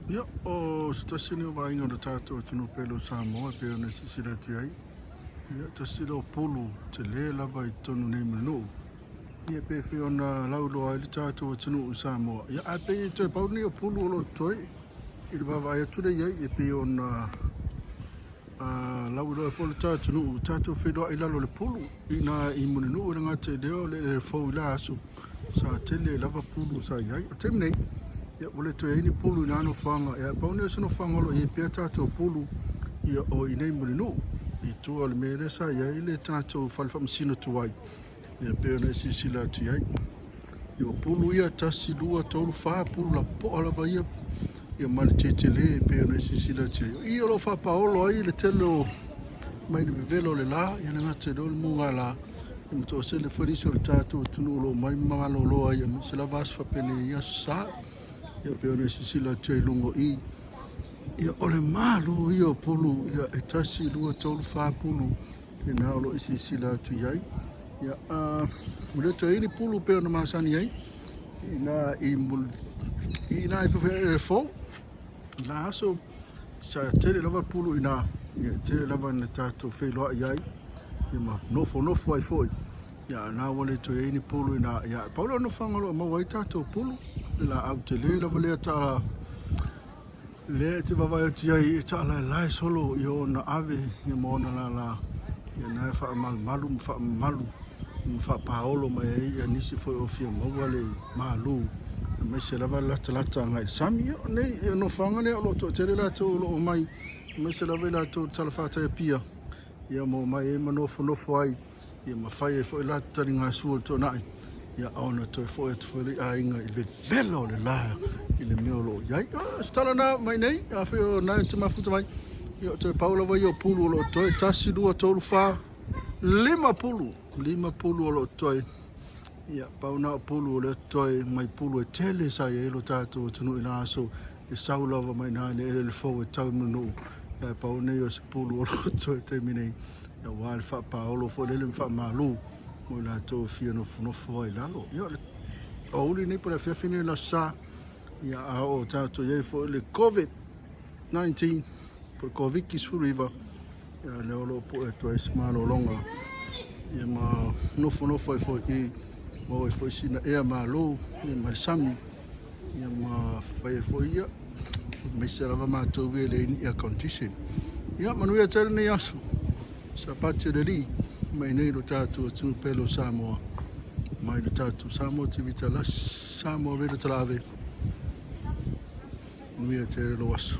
Ia o stasi ni wa inga do tato tunu pelo Samoa pe ona sisira tiai. Ia tasira o pulu te le lava I tonu nei manu. Ia pe fe ona laulo ai le tato tunu Samoa. Ia a pe te pau ni o pulu o lo toi. I le vava ia tule iai e pe ona laulo e fo le tato nu tato fe do ai lalo le pulu. Ina I muninu o ngate leo le fo la asu. Sa tele lava pulu sa iai. O temnei. Ia ole to ini pulu ina no fanga ia paune sono fanga lo e pia tato pulu ia o inei mulinu I tu al mere sa ia ile tato falfam sino tuai ia pe ona sisila tu ia ia pulu ia tasi lua tolu fa pulu la po ala va ia mal tetele pe ona sisila tu ia lo fa paolo ai le telo mai de velo le la ia na te dol munga la to se le foriso le tato tunu lo mai malo lo ia se la vas fa pene ia sa ia pe ona sisila te lungo I ia ole malu ia pulu ia e tasi lua tolu fa pulu e na olo I sisila tu iai ia mule to ini pulu pe ona masani ai ina ina I fe fo la so sa tele lava pulu ina ia tele lava na tato fe loa iai ia ma nofo ai foi ia na wale to ini pulu ina ia paulo no fangalo ma wai tato pulu la au te le lava le ta le te vava ti ai ta la solo io na ave ia mo na la ia na fa malu fa paolo mai ia nisi foi o fia mo wale malu me se lava la ngai sami nei no fangale lo to te la to lo mai me se lava la to talfata pia ia mo mai manofo ai ia mafai foi la taringa sul to nai ia ona to foi a inga I le velo le la I le miolo ia stala na mai nei a fe na te mafuta mai ia to Paula vai o pulu lo to tasi dua tolu fa lima pulu lo to ia pauna pulu le to mai pulu e tele sa ia lo tato tunu ina so e saula va mai na le fo e tau no ia pauna io se pulu lo to terminei ia wal fa paolo fo le fa malu mo la to fia no ai lalo ia o uli nei para fia fine la sa ia a o tato ia fo le COVID-19 por COVID ki suriva ia le olo po e to esmalo longa ia ma no ai fo I mo fo sina e malo ia marsami ia ma fai fo ia me serava ma to vele in air condition ia manu ia tele nei asu sapate de li mai nei lo tato tu pelo Samoa mai lo tato Samoa ti vitala Samoa vele trave nu ia tele lo asu